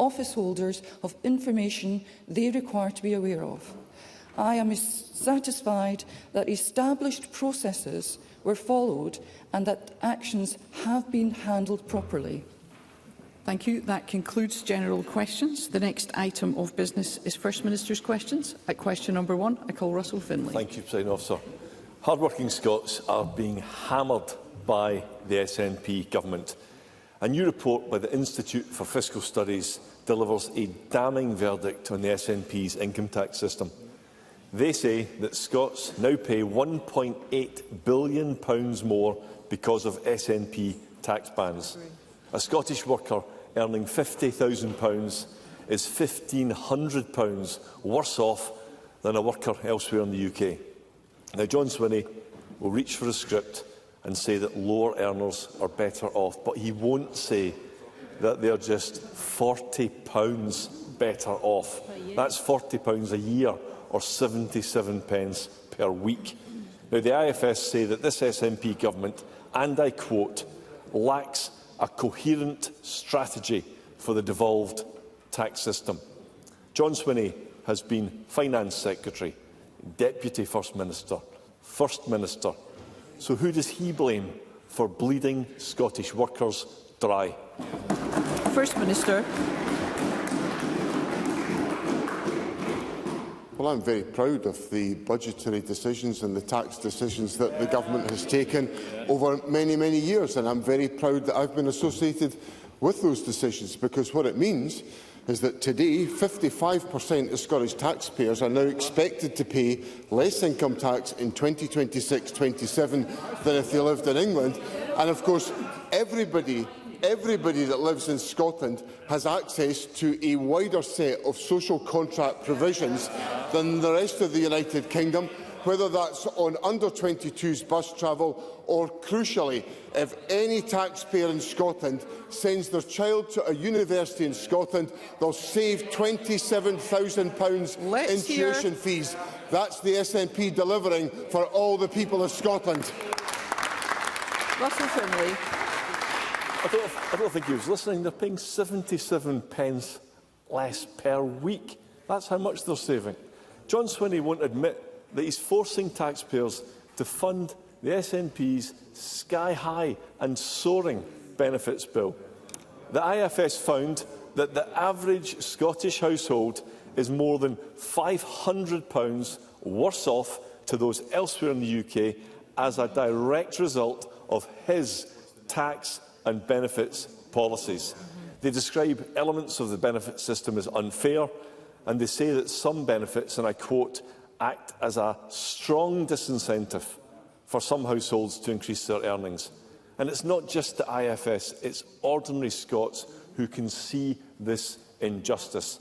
office holders of information they require to be aware of. I am satisfied that established processes were followed and that actions have been handled properly. Thank you. That concludes general questions. The next item of business is First Minister's questions. At question number 1, I call Russell Finlay. Thank you, President Officer. Hard-working Scots are being hammered by the SNP government. A new report by the Institute for Fiscal Studies delivers a damning verdict on the SNP's income tax system. They say that Scots now pay £1.8 billion more because of SNP tax bans. A Scottish worker earning £50,000 is £1,500 worse off than a worker elsewhere in the UK. Now, John Swinney will reach for a script and say that lower earners are better off, but he won't say that they are just £40 better off. That's £40 a year, or 77 pence per week. Now, the IFS say that this SNP government, and I quote, lacks a coherent strategy for the devolved tax system. John Swinney has been Finance Secretary, Deputy First Minister, First Minister. So who does he blame for bleeding Scottish workers dry? First Minister. Well, I'm very proud of the budgetary decisions and the tax decisions that the government has taken over many, many years, and I'm very proud that I've been associated with those decisions, because what it means is that today 55% of Scottish taxpayers are now expected to pay less income tax in 2026-27 than if they lived in England. And of course, everybody that lives in Scotland has access to a wider set of social contract provisions than the rest of the United Kingdom, whether that's on under-22s bus travel or, crucially, if any taxpayer in Scotland sends their child to a university in Scotland, they'll save £27,000 in tuition fees. That's the SNP delivering for all the people of Scotland. Russell Finlay. I don't think he was listening. They're paying 77 pence less per week. That's how much they're saving. John Swinney won't admit that he's forcing taxpayers to fund the SNP's sky-high and soaring benefits bill. The IFS found that the average Scottish household is more than £500 worse off to those elsewhere in the UK as a direct result of his tax and benefits policies. They describe elements of the benefit system as unfair, and they say that some benefits, and I quote, act as a strong disincentive for some households to increase their earnings. And it's not just the IFS, it's ordinary Scots who can see this injustice.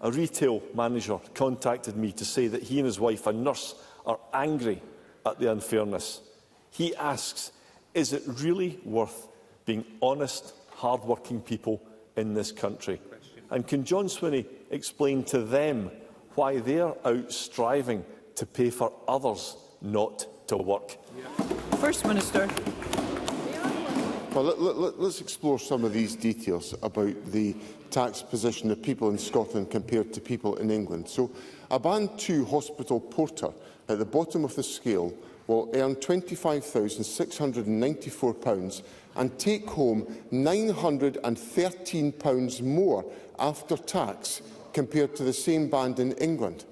A retail manager contacted me to say that he and his wife, a nurse, are angry at the unfairness. He asks, is it really worth being honest, hard-working people in this country? And can John Swinney explain to them why they are out striving to pay for others not to work? First Minister. Well, let's explore some of these details about the tax position of people in Scotland compared to people in England. So, a Band 2 hospital porter at the bottom of the scale will earn £25,694 and take home £913 more after tax compared to the same band in England.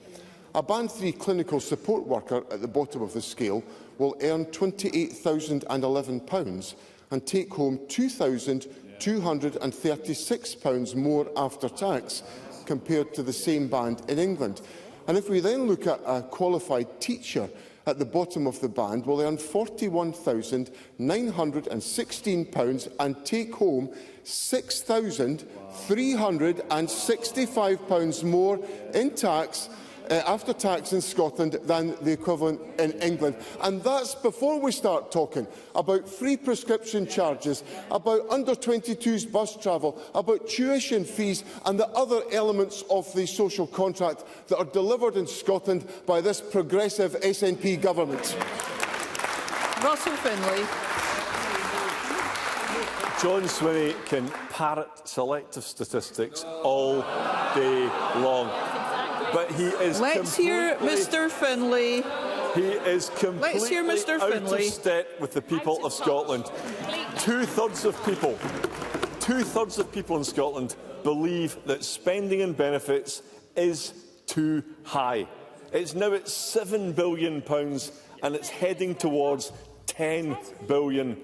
A Band 3 clinical support worker at the bottom of the scale will earn £28,011 and take home £2,236 more after tax compared to the same band in England. And if we then look at a qualified teacher at the bottom of the band, will earn £41,916 and take home £6,365 more in tax after tax in Scotland than the equivalent in England. And that's before we start talking about free prescription charges, about under-22s bus travel, about tuition fees and the other elements of the social contract that are delivered in Scotland by this progressive SNP government. Russell Finlay. John Swinney can parrot selective statistics all day long. But he is Let's hear Mr Finlay. He is completely out of step with the people of Scotland. Two-thirds of people in Scotland believe that spending on benefits is too high. It's now at £7 billion and it's heading towards £10 billion.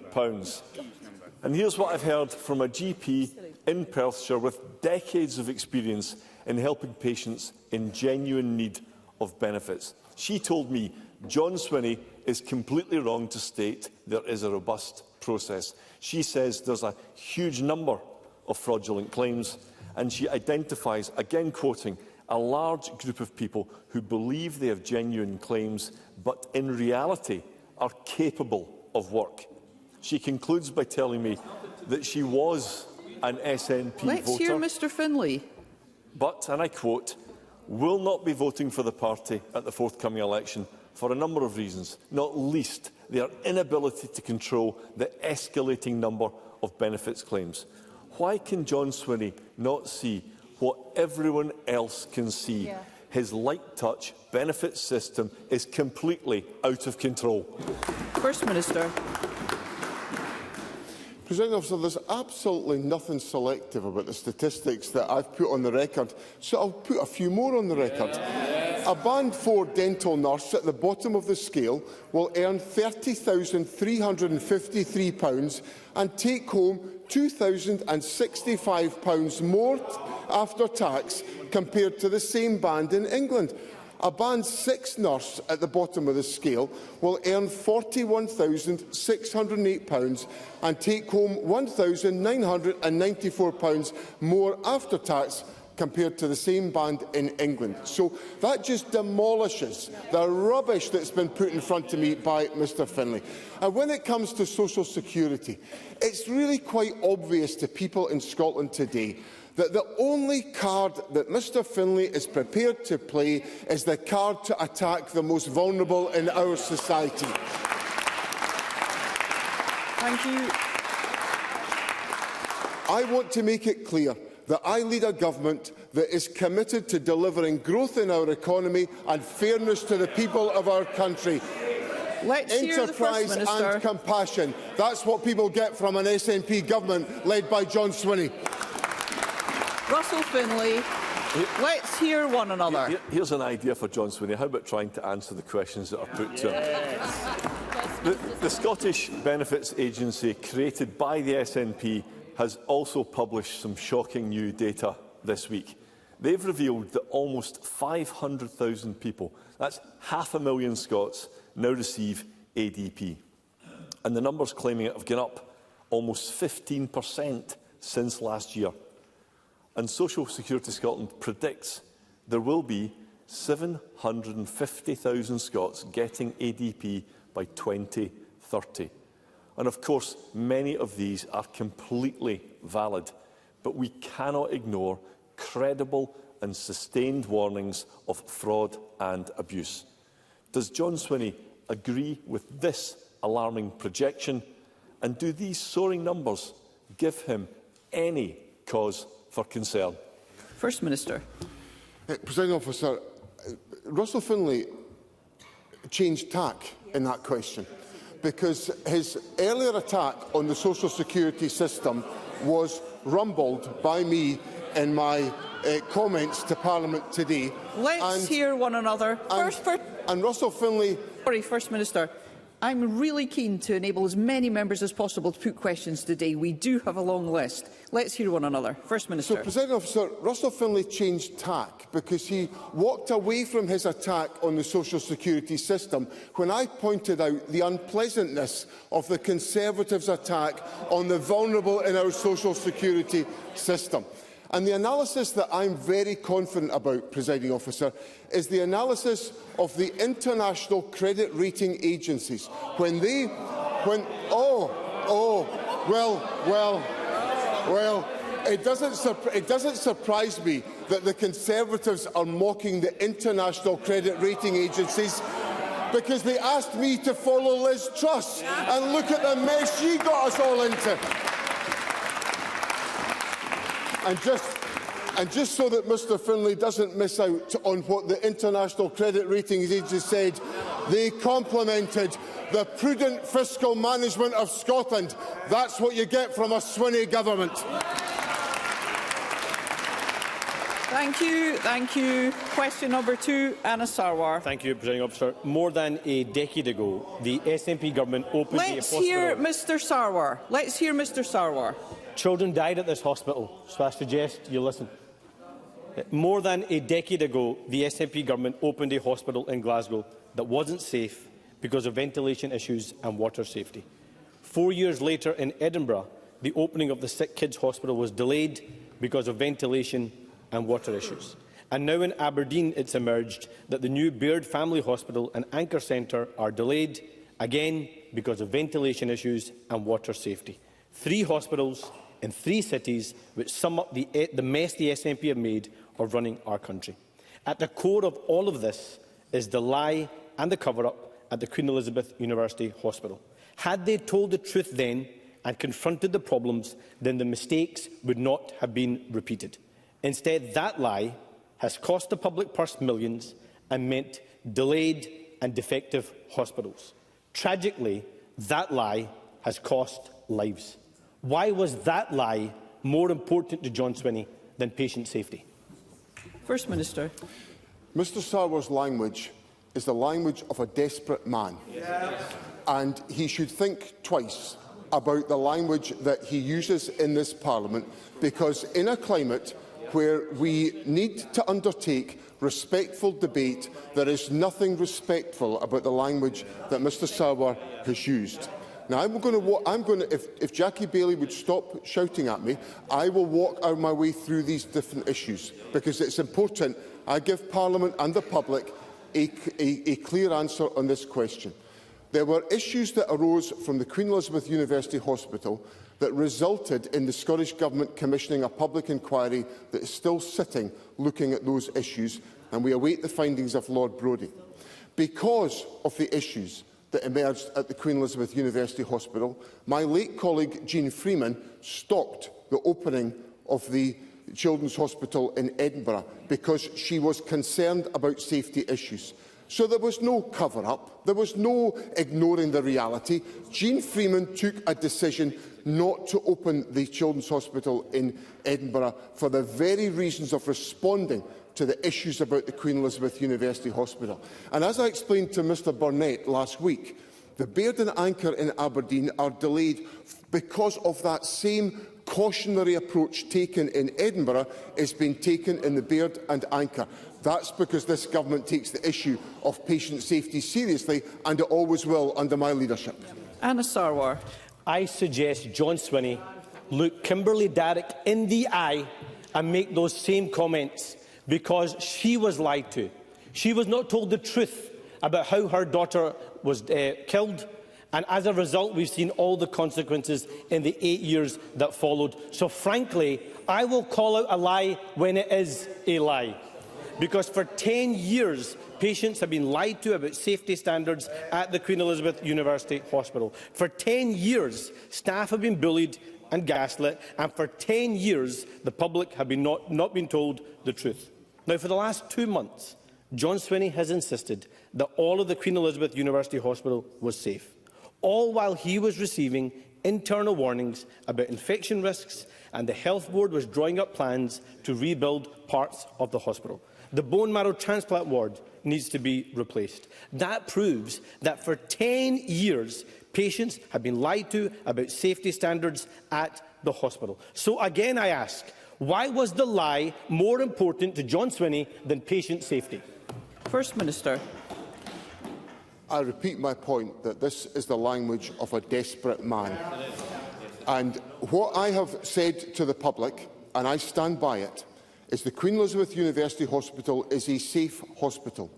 And here's what I've heard from a GP in Perthshire with decades of experience in helping patients in genuine need of benefits. She told me John Swinney is completely wrong to state there is a robust process. She says there's a huge number of fraudulent claims, and she identifies, again quoting, a large group of people who believe they have genuine claims, but in reality are capable of work. She concludes by telling me that she was an SNP voter. Let's hear Mr Finlay. But, and I quote, will not be voting for the party at the forthcoming election for a number of reasons, not least their inability to control the escalating number of benefits claims. Why can John Swinney not see what everyone else can see? Yeah. His light-touch benefits system is completely out of control. First Minister. Presiding Officer, there's absolutely nothing selective about the statistics that I've put on the record, so I'll put a few more on the record. A Band 4 dental nurse at the bottom of the scale will earn £30,353 and take home £2,065 more after tax compared to the same band in England. A Band 6 nurse at the bottom of the scale will earn £41,608 and take home £1,994 more after tax compared to the same band in England. So that just demolishes the rubbish that's been put in front of me by Mr Finlay. And when it comes to social security, it's really quite obvious to people in Scotland today that the only card that Mr Finlay is prepared to play is the card to attack the most vulnerable in our society. Thank you. I want to make it clear that I lead a government that is committed to delivering growth in our economy and fairness to the people of our country. Let's hear the First Minister. And compassion. That's what people get from an SNP government led by John Swinney. Russell Finlay. Let's hear one another. Here's an idea for John Swinney. How about trying to answer the questions that are put to him? The Scottish Benefits Agency, created by the SNP, has also published some shocking new data this week. They've revealed that almost 500,000 people, that's 500,000 Scots, now receive ADP. And the numbers claiming it have gone up almost 15% since last year. And Social Security Scotland predicts there will be 750,000 Scots getting ADP by 2030. And of course, many of these are completely valid, but we cannot ignore credible and sustained warnings of fraud and abuse. Does John Swinney agree with this alarming projection? And do these soaring numbers give him any cause for concern? First Minister. Presiding Officer, Russell Finlay changed tack in that question, because his earlier attack on the social security system was rumbled by me in my comments to Parliament today. Let's hear one another. And Russell Finlay... Sorry, First Minister. I'm really keen to enable as many members as possible to put questions today. We do have a long list. Let's hear one another. First Minister. So, President Officer, Russell Finlay changed tack because he walked away from his attack on the social security system when I pointed out the unpleasantness of the Conservatives' attack on the vulnerable in our social security system. And the analysis that I'm very confident about, Presiding Officer, is the analysis of the international credit rating agencies. It doesn't surprise me that the Conservatives are mocking the international credit rating agencies, because they asked me to follow Liz Truss, and look at the mess she got us all into. And just so that Mr Finlay doesn't miss out on what the International Credit Ratings Agency said, they complimented the prudent fiscal management of Scotland. That's what you get from a Swinney government. Thank you. Thank you. Question number 2, Anna Sarwar. Thank you, Presiding Officer. More than a decade ago, the SNP government opened a hospital. Let's hear Mr Sarwar. Let's hear Mr Sarwar. Children died at this hospital, so I suggest you listen. More than a decade ago, the SNP government opened a hospital in Glasgow that wasn't safe because of ventilation issues and water safety. 4 years later in Edinburgh, the opening of the Sick Kids Hospital was delayed because of ventilation and water issues. And now in Aberdeen it's emerged that the new Baird Family Hospital and Anchor Centre are delayed, again because of ventilation issues and water safety. 3 hospitals in 3 cities which sum up the mess the SNP have made of running our country. At the core of all of this is the lie and the cover-up at the Queen Elizabeth University Hospital. Had they told the truth then and confronted the problems, then the mistakes would not have been repeated. Instead, that lie has cost the public purse millions and meant delayed and defective hospitals. Tragically, that lie has cost lives. Why was that lie more important to John Swinney than patient safety? First Minister. Mr Sarwar's language is the language of a desperate man. Yes. And he should think twice about the language that he uses in this Parliament, because in a climate where we need to undertake respectful debate, there is nothing respectful about the language that Mr Sarwar has used. Now, if Jackie Baillie would stop shouting at me, I will walk out my way through these different issues, because it's important I give Parliament and the public a clear answer on this question. There were issues that arose from the Queen Elizabeth University Hospital that resulted in the Scottish Government commissioning a public inquiry that is still sitting looking at those issues, and we await the findings of Lord Brodie. Because of the issues that emerged at the Queen Elizabeth University Hospital, my late colleague Jean Freeman stopped the opening of the Children's Hospital in Edinburgh because she was concerned about safety issues. So there was no cover-up, there was no ignoring the reality. Jean Freeman took a decision not to open the Children's Hospital in Edinburgh for the very reasons of responding to the issues about the Queen Elizabeth University Hospital. And as I explained to Mr Burnett last week, the Baird and Anchor in Aberdeen are delayed because of that same cautionary approach taken in Edinburgh is being taken in the Baird and Anchor. That's because this government takes the issue of patient safety seriously, and it always will under my leadership. Anna Sarwar. I suggest John Swinney look Kimberly Darrick in the eye and make those same comments, because she was lied to. She was not told the truth about how her daughter was killed, and as a result we've seen all the consequences in the 8 years that followed. So frankly, I will call out a lie when it is a lie. Because for 10 years, patients have been lied to about safety standards at the Queen Elizabeth University Hospital. For 10 years, staff have been bullied and gaslit, and for 10 years, the public have not been told the truth. Now, for the last 2 months, John Swinney has insisted that all of the Queen Elizabeth University Hospital was safe, all while he was receiving internal warnings about infection risks, and the Health Board was drawing up plans to rebuild parts of the hospital. The bone marrow transplant ward needs to be replaced. That proves that for 10 years, patients have been lied to about safety standards at the hospital. So again I ask, why was the lie more important to John Swinney than patient safety? First Minister. I repeat my point that this is the language of a desperate man. And what I have said to the public, and I stand by it, is the Queen Elizabeth University Hospital is a safe hospital.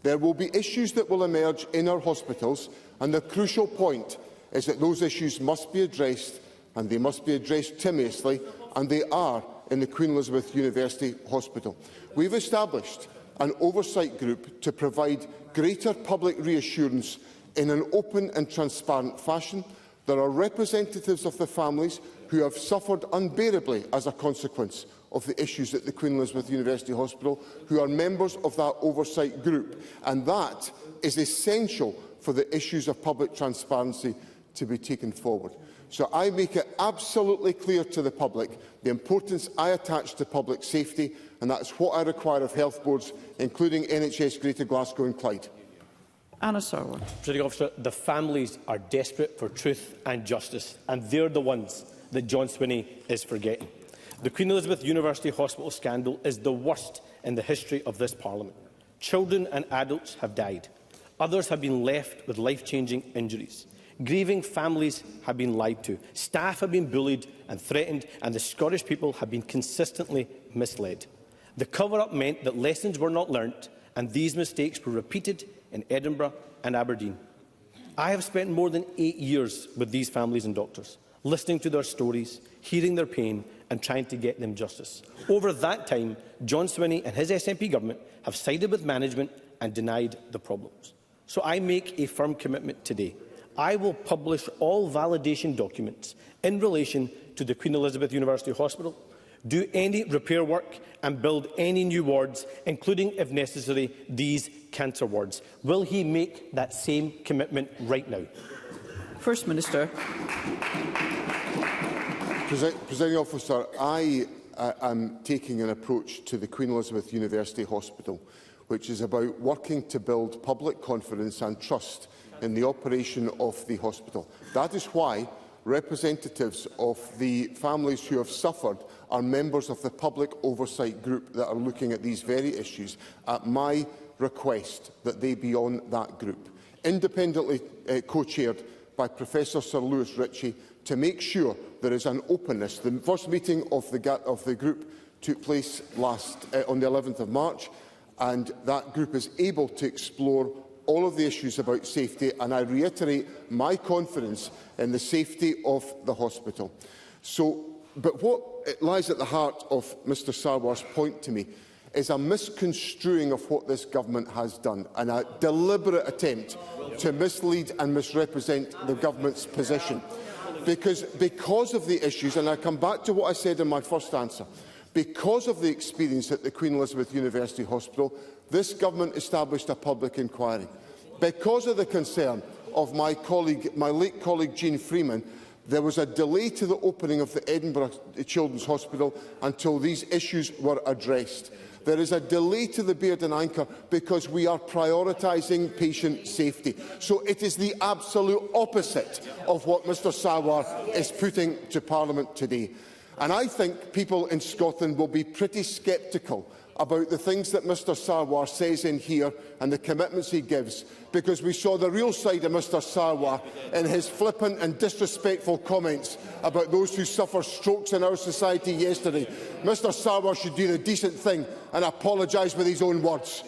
There will be issues that will emerge in our hospitals, and the crucial point is that those issues must be addressed, and they must be addressed timorously, and they are in the Queen Elizabeth University Hospital. We've established an oversight group to provide greater public reassurance in an open and transparent fashion. There are representatives of the families who have suffered unbearably as a consequence of the issues at the Queen Elizabeth University Hospital, who are members of that oversight group. And that is essential for the issues of public transparency to be taken forward. So I make it absolutely clear to the public the importance I attach to public safety, and that is what I require of health boards, including NHS Greater Glasgow and Clyde. Anna Sarwar. Presiding Officer, the families are desperate for truth and justice, and they're the ones that John Swinney is forgetting. The Queen Elizabeth University Hospital scandal is the worst in the history of this Parliament. Children and adults have died. Others have been left with life-changing injuries. Grieving families have been lied to. Staff have been bullied and threatened, and the Scottish people have been consistently misled. The cover-up meant that lessons were not learnt, and these mistakes were repeated in Edinburgh and Aberdeen. I have spent more than 8 years with these families and doctors, listening to their stories, hearing their pain and trying to get them justice. Over that time, John Swinney and his SNP government have sided with management and denied the problems. So I make a firm commitment today. I will publish all validation documents in relation to the Queen Elizabeth University Hospital, do any repair work and build any new wards, including, if necessary, these cancer wards. Will he make that same commitment right now? First Minister. Presiding Officer, I am taking an approach to the Queen Elizabeth University Hospital which is about working to build public confidence and trust in the operation of the hospital. That is why representatives of the families who have suffered are members of the public oversight group that are looking at these very issues, at my request that they be on that group, independently co-chaired by Professor Sir Lewis Ritchie, to make sure there is an openness. The first meeting of the group took place on the 11th of March, and that group is able to explore all of the issues about safety, and I reiterate my confidence in the safety of the hospital. But what lies at the heart of Mr Sarwar's point to me is a misconstruing of what this government has done, and a deliberate attempt to mislead and misrepresent the government's position. Because of the issues, and I come back to what I said in my first answer, because of the experience at the Queen Elizabeth University Hospital, this government established a public inquiry. Because of the concern of my late colleague Jean Freeman, there was a delay to the opening of the Edinburgh Children's Hospital until these issues were addressed. There is a delay to the Beard and Anchor because we are prioritising patient safety. So it is the absolute opposite of what Mr Sarwar is putting to Parliament today. And I think people in Scotland will be pretty sceptical about the things that Mr Sarwar says in here and the commitments he gives, because we saw the real side of Mr Sarwar in his flippant and disrespectful comments about those who suffer strokes in our society yesterday. Mr Sarwar should do the decent thing and apologise with his own words.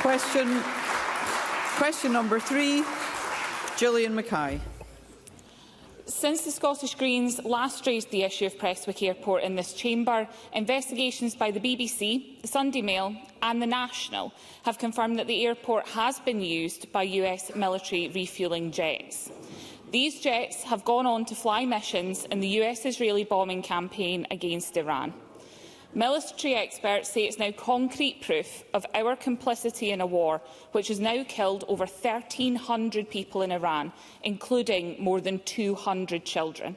Question number 3, Gillian Mackay. Since the Scottish Greens last raised the issue of Prestwick Airport in this chamber, investigations by the BBC, the Sunday Mail and the National have confirmed that the airport has been used by US military refuelling jets. These jets have gone on to fly missions in the US-Israeli bombing campaign against Iran. Military experts say it's now concrete proof of our complicity in a war which has now killed over 1,300 people in Iran, including more than 200 children.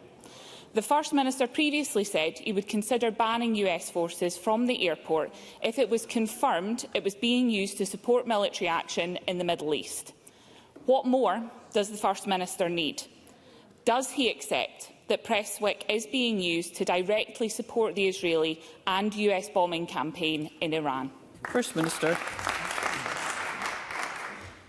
The First Minister previously said he would consider banning US forces from the airport if it was confirmed it was being used to support military action in the Middle East. What more does the First Minister need? Does he accept that Prestwick is being used to directly support the Israeli and US bombing campaign in Iran? First Minister.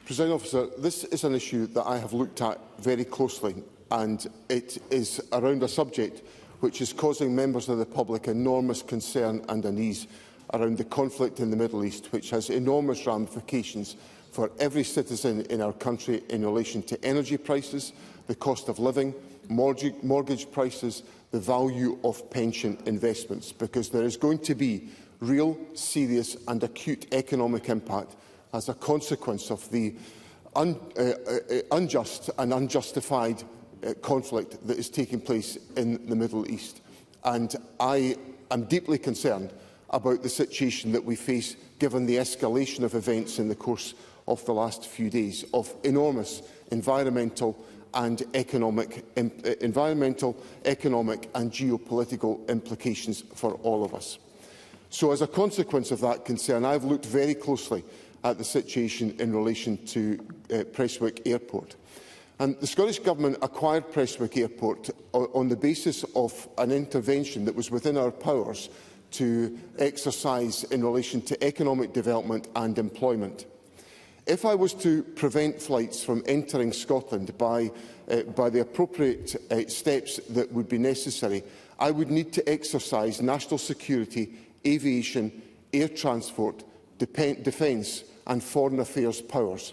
Presiding Officer, this is an issue that I have looked at very closely, and it is around a subject which is causing members of the public enormous concern and unease around the conflict in the Middle East, which has enormous ramifications for every citizen in our country in relation to energy prices, the cost of living, mortgage prices, the value of pension investments, because there is going to be real, serious and acute economic impact as a consequence of the unjust and unjustified conflict that is taking place in the Middle East. And I am deeply concerned about the situation that we face, given the escalation of events in the course of the last few days, of enormous environmental, economic and geopolitical implications for all of us. So, as a consequence of that concern, I have looked very closely at the situation in relation to Prestwick Airport. And the Scottish Government acquired Prestwick Airport on the basis of an intervention that was within our powers to exercise in relation to economic development and employment. If I was to prevent flights from entering Scotland by the appropriate steps that would be necessary, I would need to exercise national security, aviation, air transport, defence and foreign affairs powers.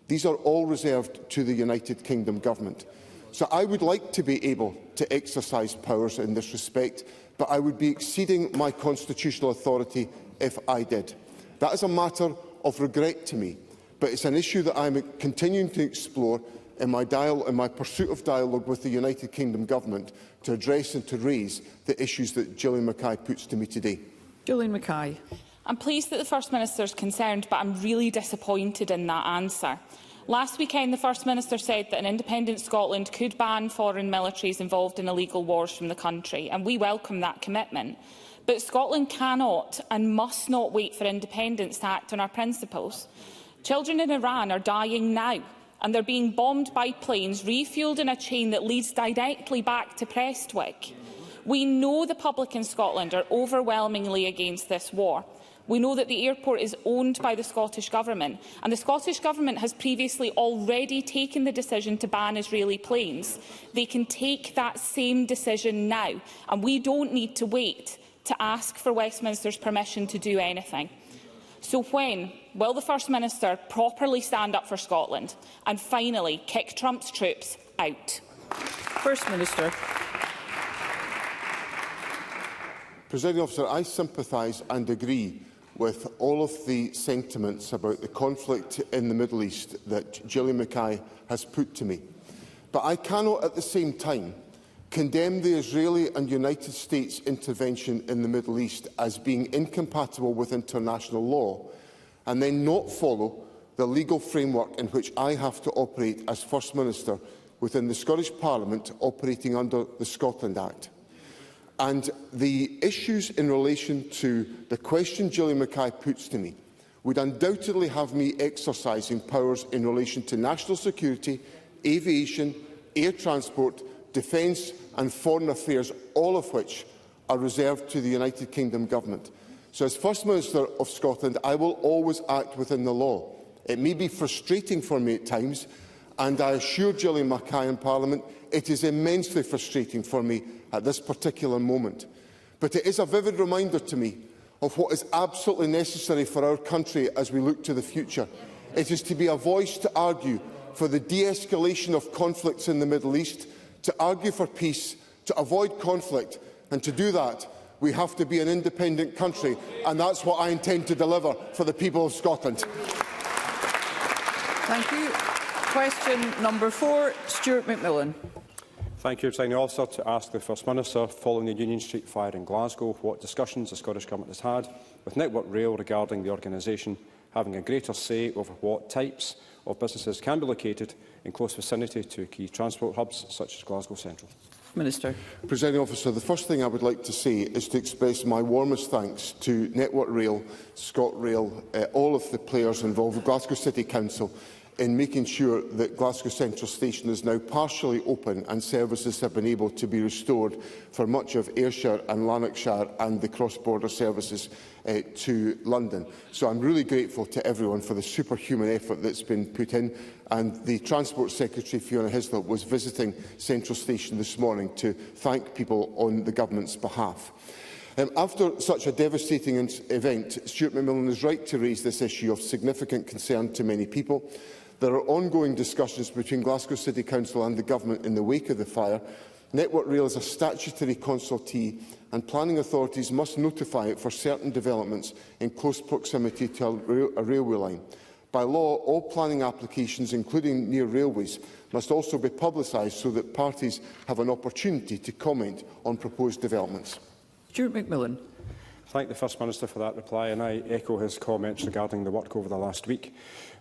These are all reserved to the United Kingdom Government. So I would like to be able to exercise powers in this respect, but I would be exceeding my constitutional authority if I did. That is a matter of regret to me, but it's an issue that I am continuing to explore in my pursuit of dialogue with the United Kingdom Government to address and to raise the issues that Gillian Mackay puts to me today. Gillian Mackay. I'm pleased that the First Minister is concerned, but I'm really disappointed in that answer. Last weekend, the First Minister said that an independent Scotland could ban foreign militaries involved in illegal wars from the country, and we welcome that commitment. But Scotland cannot and must not wait for independence to act on our principles. Children in Iran are dying now, and they're being bombed by planes refuelled in a chain that leads directly back to Prestwick. We know the public in Scotland are overwhelmingly against this war. We know that the airport is owned by the Scottish Government, and the Scottish Government has previously already taken the decision to ban Israeli planes. They can take that same decision now, and we don't need to wait to ask for Westminster's permission to do anything. So when will the First Minister properly stand up for Scotland and finally kick Trump's troops out? First Minister. Presiding Officer, I sympathise and agree with all of the sentiments about the conflict in the Middle East that Gillian Mackay has put to me. But I cannot at the same time condemn the Israeli and United States intervention in the Middle East as being incompatible with international law, and then not follow the legal framework in which I have to operate as First Minister within the Scottish Parliament, operating under the Scotland Act. And the issues in relation to the question Gillian Mackay puts to me would undoubtedly have me exercising powers in relation to national security, aviation, air transport, defence and foreign affairs, all of which are reserved to the United Kingdom Government. So, as First Minister of Scotland, I will always act within the law. It may be frustrating for me at times, and I assure Gillian Mackay in Parliament it is immensely frustrating for me at this particular moment. But it is a vivid reminder to me of what is absolutely necessary for our country as we look to the future. It is to be a voice to argue for the de-escalation of conflicts in the Middle East, to argue for peace, to avoid conflict, and to do that we have to be an independent country, and that's what I intend to deliver for the people of Scotland. Thank you. Question number 4, Stuart McMillan. Thank you, Presiding Officer. To ask the First Minister, following the Union Street fire in Glasgow, what discussions the Scottish Government has had with Network Rail regarding the organisation having a greater say over what types of businesses can be located in close vicinity to key transport hubs such as Glasgow Central. Minister. Presiding Officer, the first thing I would like to say is to express my warmest thanks to Network Rail, ScotRail, all of the players involved with Glasgow City Council in making sure that Glasgow Central Station is now partially open and services have been able to be restored for much of Ayrshire and Lanarkshire and the cross-border services to London. So I'm really grateful to everyone for the superhuman effort that's been put in, and the Transport Secretary, Fiona Hislop, was visiting Central Station this morning to thank people on the Government's behalf. After such a devastating event, Stuart McMillan is right to raise this issue of significant concern to many people. There are ongoing discussions between Glasgow City Council and the Government in the wake of the fire. Network Rail is a statutory consultee, and planning authorities must notify it for certain developments in close proximity to a railway line. By law, all planning applications, including near railways, must also be publicised so that parties have an opportunity to comment on proposed developments. Stuart McMillan. Thank the First Minister for that reply, and I echo his comments regarding the work over the last week.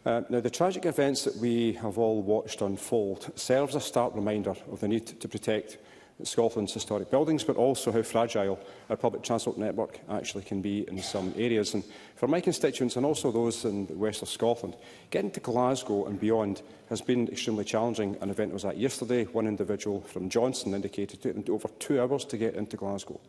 Now, the tragic events that we have all watched unfold serves a stark reminder of the need to protect Scotland's historic buildings, but also how fragile our public transport network actually can be in some areas. And for my constituents, and also those in the west of Scotland, getting to Glasgow and beyond has been extremely challenging. An event was at yesterday. One individual from Johnson indicated it took them over 2 hours to get into Glasgow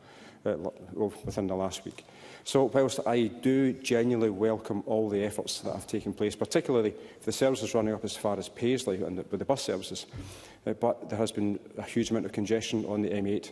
within the last week. So, whilst I do genuinely welcome all the efforts that have taken place, particularly if the service is running up as far as Paisley and with the bus services, but there has been a huge amount of congestion on the M8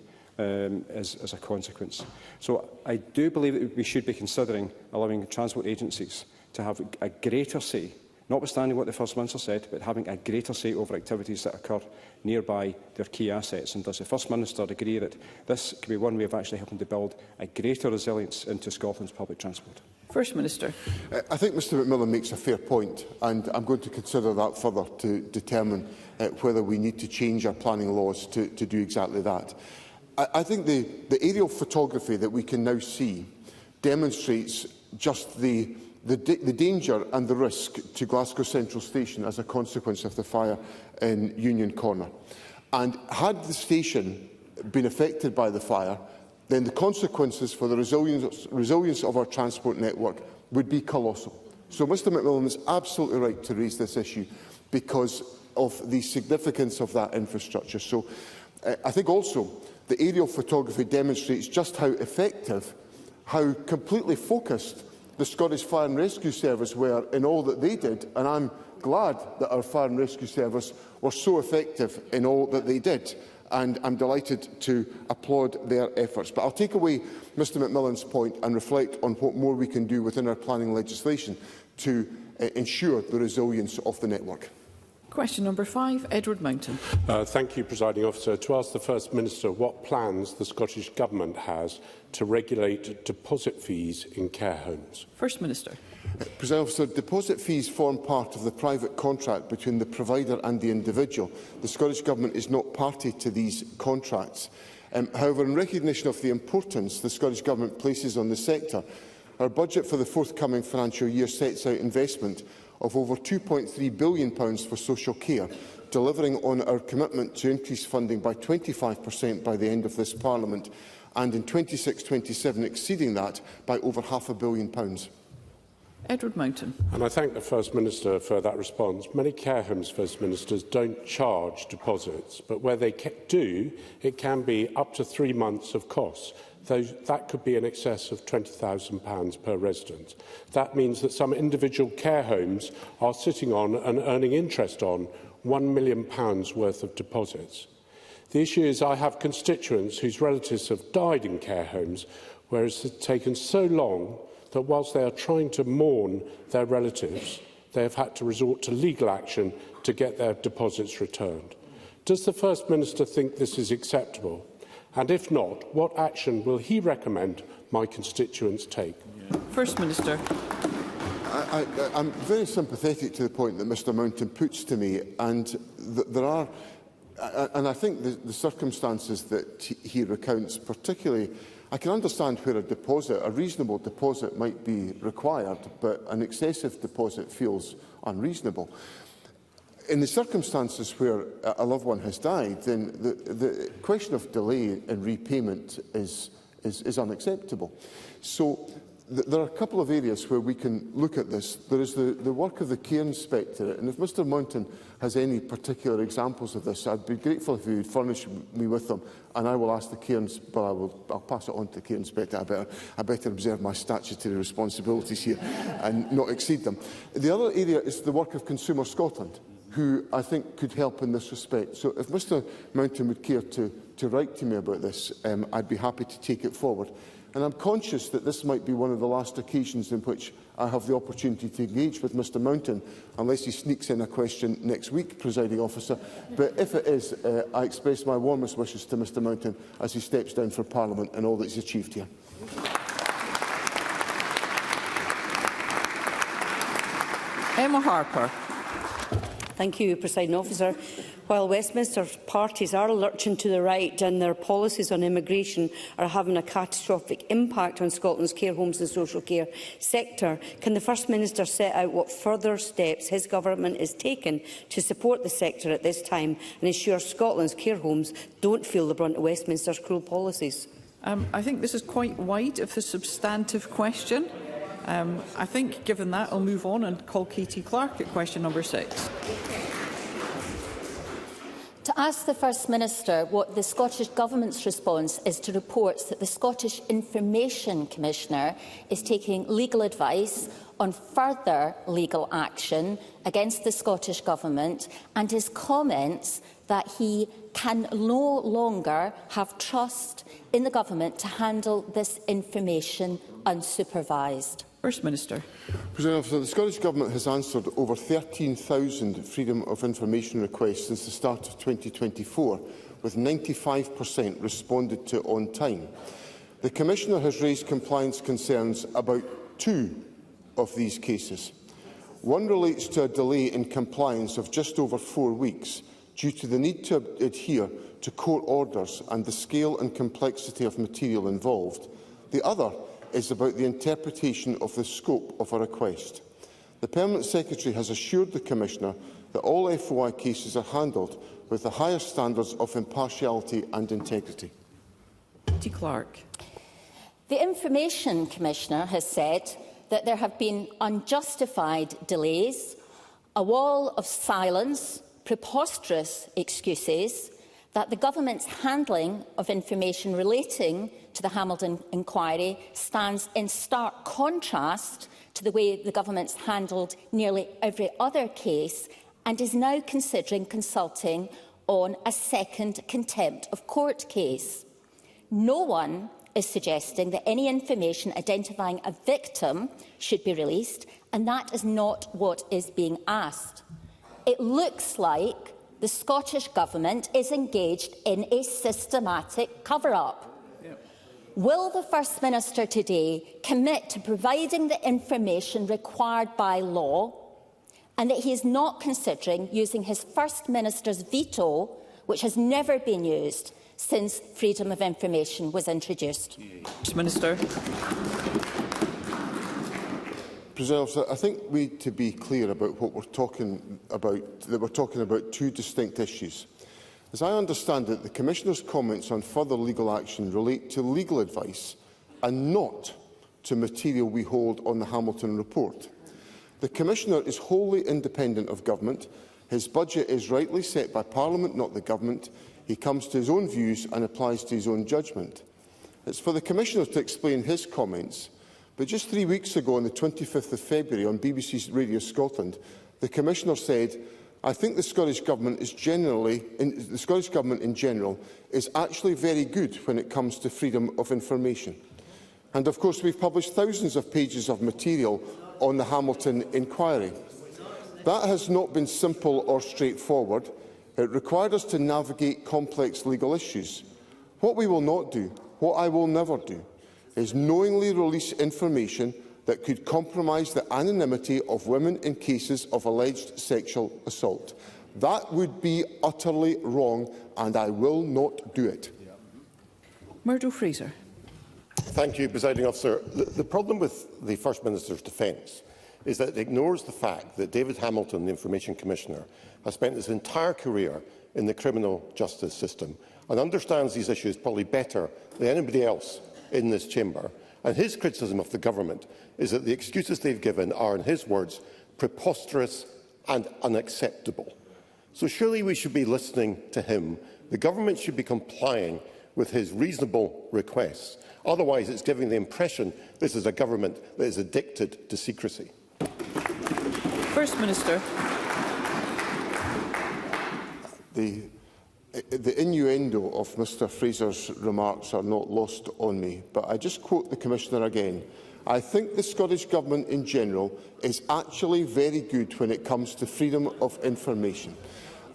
as a consequence. So I do believe that we should be considering allowing transport agencies to have a greater say, notwithstanding what the First Minister said, but having a greater say over activities that occur nearby their key assets. And does the First Minister agree that this could be one way of actually helping to build a greater resilience into Scotland's public transport? First Minister. I think Mr McMillan makes a fair point, and I'm going to consider that further to determine whether we need to change our planning laws to do exactly that. I think the aerial photography that we can now see demonstrates just the danger and the risk to Glasgow Central Station as a consequence of the fire in Union Corner. And had the station been affected by the fire, then the consequences for the resilience of our transport network would be colossal. So Mr McMillan is absolutely right to raise this issue because of the significance of that infrastructure. So I think also the aerial photography demonstrates just how effective, how completely focused the Scottish Fire and Rescue Service were in all that they did, and I'm glad that our Fire and Rescue Service were so effective in all that they did, and I'm delighted to applaud their efforts. But I'll take away Mr McMillan's point and reflect on what more we can do within our planning legislation to ensure the resilience of the network. Question number 5, Edward Mountain. Thank you, Presiding Officer. To ask the First Minister what plans the Scottish Government has to regulate deposit fees in care homes. First Minister. Presiding Officer, deposit fees form part of the private contract between the provider and the individual. The Scottish Government is not party to these contracts. However, in recognition of the importance the Scottish Government places on the sector, our budget for the forthcoming financial year sets out investment of over £2.3 billion for social care, delivering on our commitment to increase funding by 25% by the end of this Parliament, and in 26-27 exceeding that by over £500 million. Edward Mountain. And I thank the First Minister for that response. Many care homes, First Ministers, don't charge deposits, but where they do, it can be up to 3 months of costs. That could be in excess of £20,000 per resident. That means that some individual care homes are sitting on and earning interest on £1 million worth of deposits. The issue is I have constituents whose relatives have died in care homes, where it's taken so long that whilst they are trying to mourn their relatives, they have had to resort to legal action to get their deposits returned. Does the First Minister think this is acceptable? And if not, what action will he recommend my constituents take? First Minister. I'm very sympathetic to the point that Mr Mountain puts to me, and there are, and I think the circumstances that he recounts, particularly, I can understand where a reasonable deposit might be required, but an excessive deposit feels unreasonable. In the circumstances where a loved one has died, then the question of delay in repayment is unacceptable. So there are a couple of areas where we can look at this. There is the work of the Care Inspectorate, and if Mr Mountain has any particular examples of this, I'd be grateful if he would furnish me with them, and I will ask the Care Inspector, I'll pass it on to the Care Inspector. I better observe my statutory responsibilities here and not exceed them. The other area is the work of Consumer Scotland, who I think could help in this respect. So if Mr Mountain would care to write to me about this, I'd be happy to take it forward. And I'm conscious that this might be one of the last occasions in which I have the opportunity to engage with Mr Mountain, unless he sneaks in a question next week, Presiding Officer. But if it is, I express my warmest wishes to Mr Mountain as he steps down for Parliament and all that he's achieved here. Emma Harper. Thank you, Presiding Officer. While Westminster parties are lurching to the right and their policies on immigration are having a catastrophic impact on Scotland's care homes and social care sector, can the First Minister set out what further steps his government is taking to support the sector at this time and ensure Scotland's care homes don't feel the brunt of Westminster's cruel policies? I think this is quite wide of the substantive question. I think, given that, I'll move on and call Katie Clark at question number 6. To ask the First Minister what the Scottish Government's response is to reports that the Scottish Information Commissioner is taking legal advice on further legal action against the Scottish Government and his comments that he can no longer have trust in the Government to handle this information unsupervised. First Minister. President Officer, the Scottish Government has answered over 13,000 Freedom of Information requests since the start of 2024, with 95% responded to on time. The Commissioner has raised compliance concerns about 2 of these cases. One relates to a delay in compliance of just over 4 weeks due to the need to adhere to court orders and the scale and complexity of material involved. The other is about the interpretation of the scope of a request. The Permanent Secretary has assured the Commissioner that all FOI cases are handled with the highest standards of impartiality and integrity. Katie Clark. The Information Commissioner has said that there have been unjustified delays, a wall of silence, preposterous excuses, that the Government's handling of information relating to the Hamilton inquiry stands in stark contrast to the way the Government's handled nearly every other case and is now considering consulting on a second contempt of court case. No one is suggesting that any information identifying a victim should be released, and that is not what is being asked. It looks like the Scottish Government is engaged in a systematic cover-up. Will the First Minister today commit to providing the information required by law and that he is not considering using his First Minister's veto, which has never been used since freedom of information was introduced? First Minister. President Officer, I think we need to be clear about what we're talking about, that we're talking about 2 distinct issues. As I understand it, the Commissioner's comments on further legal action relate to legal advice and not to material we hold on the Hamilton report. The Commissioner is wholly independent of Government. His budget is rightly set by Parliament, not the Government. He comes to his own views and applies to his own judgment. It's for the Commissioner to explain his comments, but just 3 weeks ago, on the 25th of February, on BBC Radio Scotland, the Commissioner said, "I think the Scottish Government in general is actually very good when it comes to freedom of information." And of course, we've published thousands of pages of material on the Hamilton inquiry. That has not been simple or straightforward. It required us to navigate complex legal issues. What we will not do, what I will never do, is knowingly release information that could compromise the anonymity of women in cases of alleged sexual assault. That would be utterly wrong, and I will not do it. Murdo Fraser. Thank you, Presiding Officer. The problem with the First Minister's defence is that it ignores the fact that David Hamilton, the Information Commissioner, has spent his entire career in the criminal justice system and understands these issues probably better than anybody else in this chamber. And his criticism of the Government is that the excuses they've given are, in his words, preposterous and unacceptable. So surely we should be listening to him. The Government should be complying with his reasonable requests. Otherwise, it's giving the impression this is a Government that is addicted to secrecy. First Minister. The innuendo of Mr Fraser's remarks are not lost on me, but I just quote the Commissioner again. I think the Scottish Government in general is actually very good when it comes to freedom of information.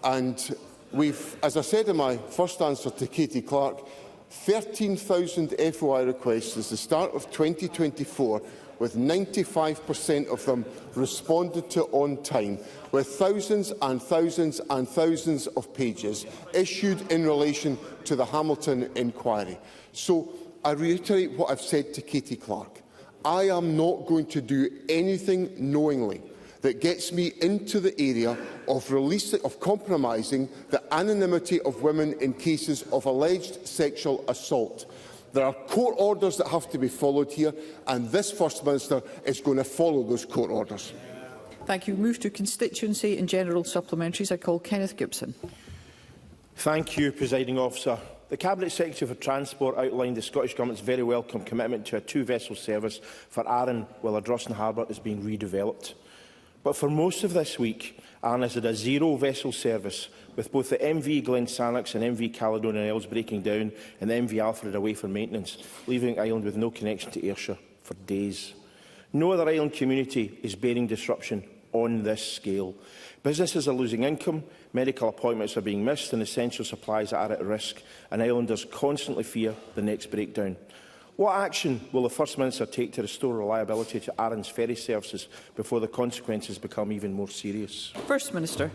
And we've, as I said in my first answer to Katie Clark, 13,000 FOI requests since the start of 2024, with 95% of them responded to on time, with thousands and thousands and thousands of pages issued in relation to the Hamilton inquiry. So I reiterate what I've said to Katie Clark. I am not going to do anything knowingly that gets me into the area of compromising the anonymity of women in cases of alleged sexual assault. There are court orders that have to be followed here, and this First Minister is going to follow those court orders. Thank you. Move to constituency and general supplementaries. I call Kenneth Gibson. Thank you, Presiding Officer. The Cabinet Secretary for Transport outlined the Scottish Government's very welcome commitment to a two-vessel service for Arran while Ardrossan Harbour is being redeveloped. But for most of this week, Arran has had a zero-vessel service, with both the MV Glensannox and MV Caledonian Isles breaking down and the MV Alfred away for maintenance, leaving Island with no connection to Ayrshire for days. No other island community is bearing disruption on this scale. Businesses are losing income, medical appointments are being missed and essential supplies are at risk, and islanders constantly fear the next breakdown. What action will the First Minister take to restore reliability to Arran's ferry services before the consequences become even more serious? First Minister.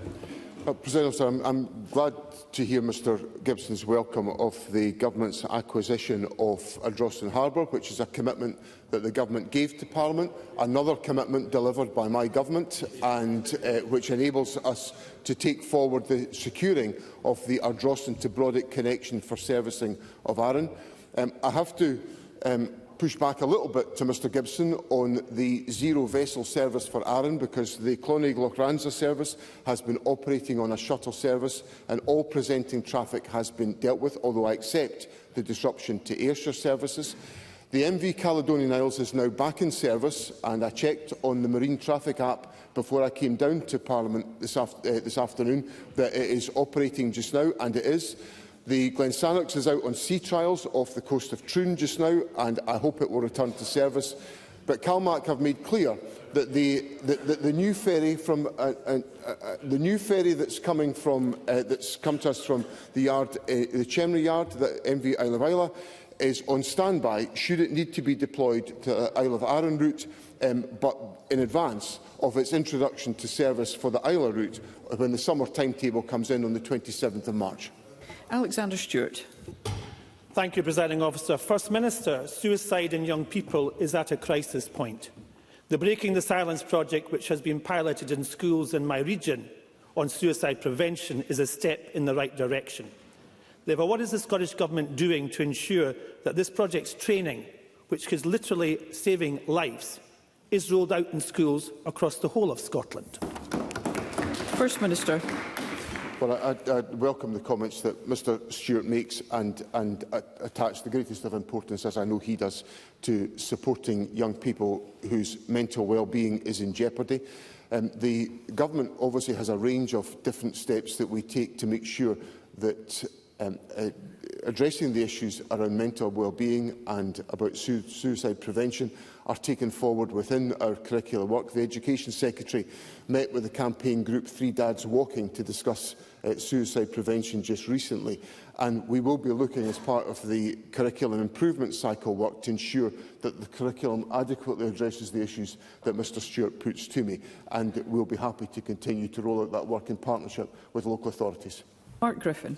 President Officer, I'm glad to hear Mr Gibson's welcome of the Government's acquisition of Ardrossan Harbour, which is a commitment that the Government gave to Parliament, another commitment delivered by my Government, and which enables us to take forward the securing of the Ardrossan to Brodick connection for servicing of Arran. I have to push back a little bit to Mr Gibson on the zero-vessel service for Arran, because the Clonegg-Lochranza service has been operating on a shuttle service and all presenting traffic has been dealt with, although I accept the disruption to Ayrshire services. The MV Caledonian Isles is now back in service, and I checked on the Marine Traffic app before I came down to Parliament this afternoon that it is operating just now, and it is. The Glensannox is out on sea trials off the coast of Troon just now, and I hope it will return to service. But CalMac have made clear that the new ferry from that's come to us from the yard, the Chemney Yard, the MV Isle of Islay, is on standby should it need to be deployed to the Isle of Arran route, but in advance of its introduction to service for the Islay route when the summer timetable comes in on the 27th of March. Alexander Stewart. Thank you, Presiding Officer. First Minister, suicide in young people is at a crisis point. The Breaking the Silence project, which has been piloted in schools in my region on suicide prevention, is a step in the right direction. Therefore, what is the Scottish Government doing to ensure that this project's training, which is literally saving lives, is rolled out in schools across the whole of Scotland? First Minister. Well, I welcome the comments that Mr Stewart makes and attach the greatest of importance, as I know he does, to supporting young people whose mental well-being is in jeopardy. The Government obviously has a range of different steps that we take to make sure that addressing the issues around mental well-being and about suicide prevention are taken forward within our curricular work. The Education Secretary met with the campaign group Three Dads Walking to discuss suicide prevention just recently, and we will be looking as part of the curriculum improvement cycle work to ensure that the curriculum adequately addresses the issues that Mr Stewart puts to me, and we'll be happy to continue to roll out that work in partnership with local authorities. Mark Griffin.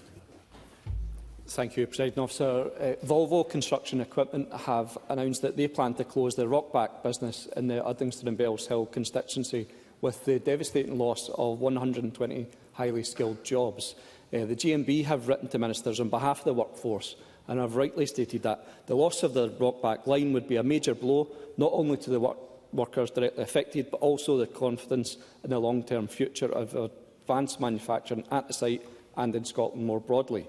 Thank you, Presiding Officer. Volvo Construction Equipment have announced that they plan to close their Rockback business in the Uddingston and Bells Hill constituency, with the devastating loss of 120 highly skilled jobs. The GMB have written to ministers on behalf of the workforce and have rightly stated that the loss of the Rockback line would be a major blow, not only to the workers directly affected, but also the confidence in the long-term future of advanced manufacturing at the site and in Scotland more broadly.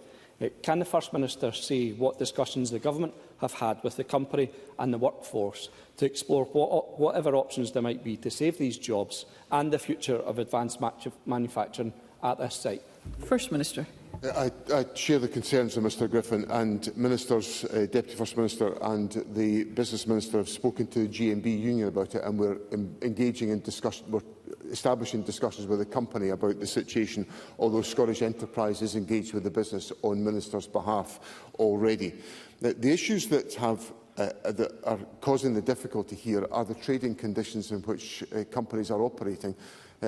Can the First Minister say what discussions the Government have had with the company and the workforce to explore whatever options there might be to save these jobs and the future of advanced manufacturing at this site? First Minister. I share the concerns of Mr Griffin, and Ministers, Deputy First Minister and the Business Minister have spoken to the GMB union about it, and we're engaging in discussion. We're establishing discussions with the company about the situation, although Scottish Enterprise is engaged with the business on Ministers' behalf already. The issues that have that are causing the difficulty here are the trading conditions in which companies are operating.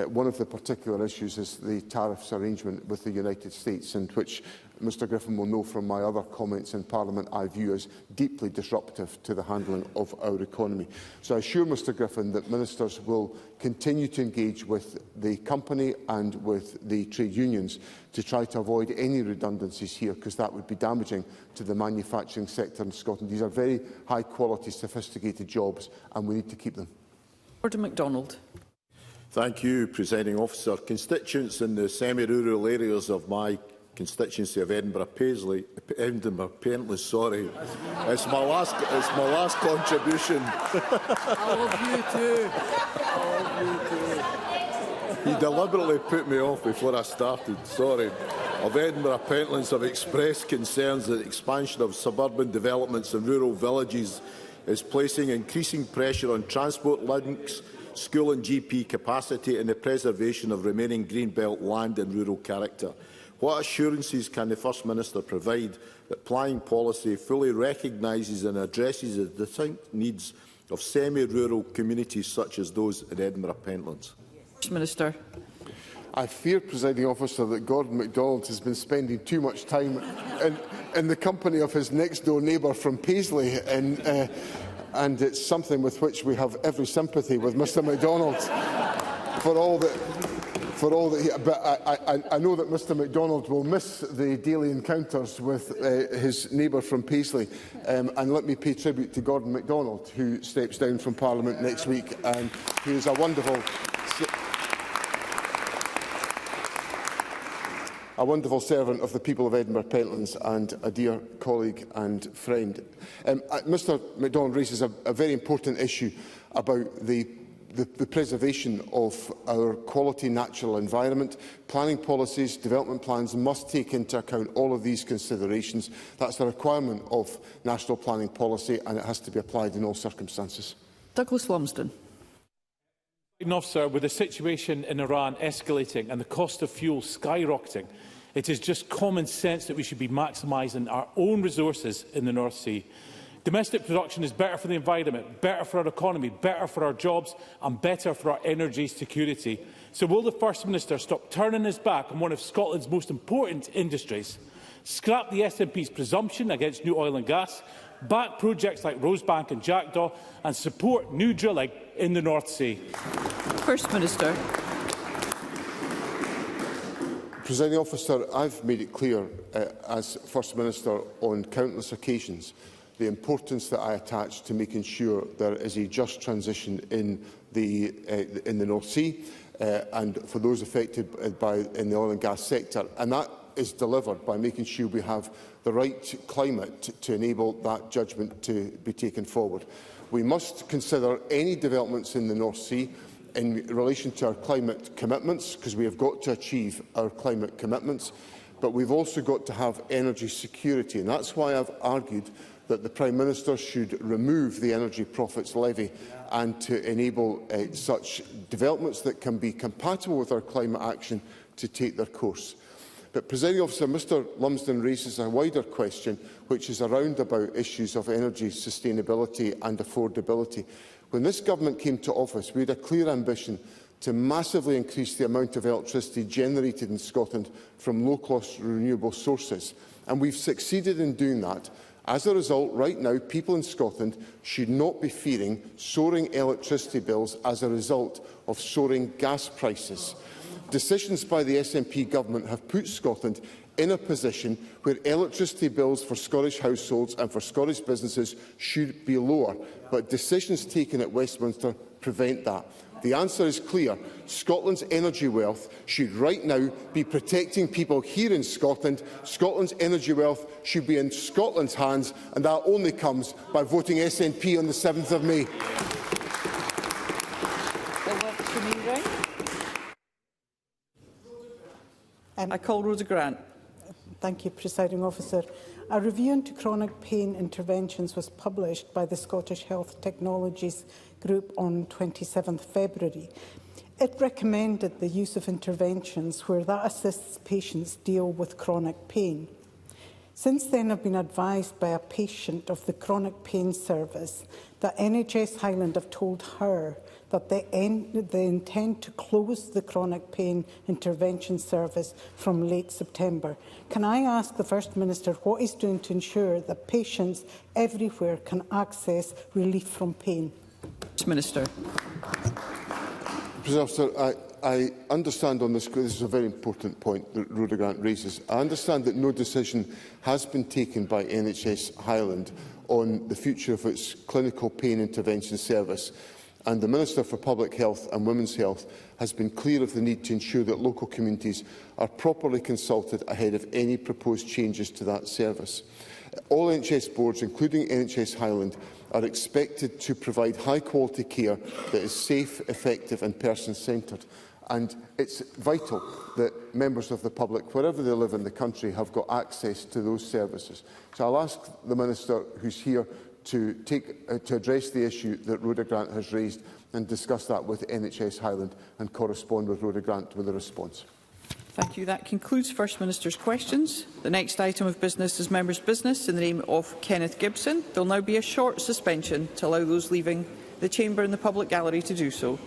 One of the particular issues is the tariffs arrangement with the United States, and which Mr Griffin will know from my other comments in Parliament I view as deeply disruptive to the handling of our economy. So I assure Mr Griffin that ministers will continue to engage with the company and with the trade unions to try to avoid any redundancies here, because that would be damaging to the manufacturing sector in Scotland. These are very high-quality, sophisticated jobs, and we need to keep them. Gordon MacDonald. Thank you, Presiding Officer. Constituents in the semi-rural areas of my constituency of Edinburgh Pentland, sorry. It's my last contribution. I love you too. I love you too. He deliberately put me off before I started, sorry. Of Edinburgh Pentlands have expressed concerns that the expansion of suburban developments in rural villages is placing increasing pressure on transport links, school and GP capacity and the preservation of remaining greenbelt land and rural character. What assurances can the First Minister provide that planning policy fully recognises and addresses the distinct needs of semi-rural communities such as those in Edinburgh Pentlands? First Minister. I fear, Presiding Officer, that Gordon MacDonald has been spending too much time in the company of his next-door neighbour from Paisley, and it's something with which we have every sympathy with Mr MacDonald for all that. But I know that Mr MacDonald will miss the daily encounters with his neighbour from Paisley. And let me pay tribute to Gordon MacDonald, who steps down from Parliament next week, and who is a wonderful servant of the people of Edinburgh Pentlands and a dear colleague and friend. Mr MacDonald raises a very important issue about the preservation of our quality natural environment. Planning policies, development plans must take into account all of these considerations. That's the requirement of national planning policy, and it has to be applied in all circumstances. Douglas Lumsden. Officer, with the situation in Iran escalating and the cost of fuel skyrocketing, it is just common sense that we should be maximising our own resources in the North Sea. Domestic production is better for the environment, better for our economy, better for our jobs and better for our energy security. So will the First Minister stop turning his back on one of Scotland's most important industries, scrap the SNP's presumption against new oil and gas, back projects like Rosebank and Jackdaw and support new drilling in the North Sea? First Minister. Presiding Officer, I've made it clear as First Minister on countless occasions the importance that I attach to making sure there is a just transition in the North Sea and for those affected in the oil and gas sector. And that is delivered by making sure we have the right climate to enable that judgment to be taken forward. We must consider any developments in the North Sea in relation to our climate commitments, because we have got to achieve our climate commitments, but we've also got to have energy security, and that's why I've argued that the Prime Minister should remove the Energy Profits Levy and to enable such developments that can be compatible with our climate action to take their course. But, Presiding Officer, Mr Lumsden raises a wider question, which is around about issues of energy sustainability and affordability. When this government came to office, we had a clear ambition to massively increase the amount of electricity generated in Scotland from low-cost renewable sources, and we've succeeded in doing that. As a result, right now, people in Scotland should not be fearing soaring electricity bills as a result of soaring gas prices. Decisions by the SNP government have put Scotland in a position where electricity bills for Scottish households and for Scottish businesses should be lower, but decisions taken at Westminster prevent that. The answer is clear. Scotland's energy wealth should right now be protecting people here in Scotland. Scotland's energy wealth should be in Scotland's hands, and that only comes by voting SNP on the 7th of May. I call Rhoda Grant. Thank you, Presiding Officer. A review into chronic pain interventions was published by the Scottish Health Technologies Group on 27 February. It recommended the use of interventions where that assists patients deal with chronic pain. Since then, I've been advised by a patient of the chronic pain service that NHS Highland have told her that they intend to close the chronic pain intervention service from late September. Can I ask the First Minister what he's doing to ensure that patients everywhere can access relief from pain? Minister. President, I understand on this is a very important point that Rhoda Grant raises. I understand that no decision has been taken by NHS Highland on the future of its clinical pain intervention service, and the Minister for Public Health and Women's Health has been clear of the need to ensure that local communities are properly consulted ahead of any proposed changes to that service. All NHS boards, including NHS Highland, are expected to provide high-quality care that is safe, effective and person-centred. And it's vital that members of the public, wherever they live in the country, have got access to those services. So I'll ask the Minister who's here to address the issue that Rhoda Grant has raised and discuss that with NHS Highland and correspond with Rhoda Grant with a response. Thank you. That concludes First Minister's questions. The next item of business is Members' Business in the name of Kenneth Gibson. There will now be a short suspension to allow those leaving the chamber and the public gallery to do so.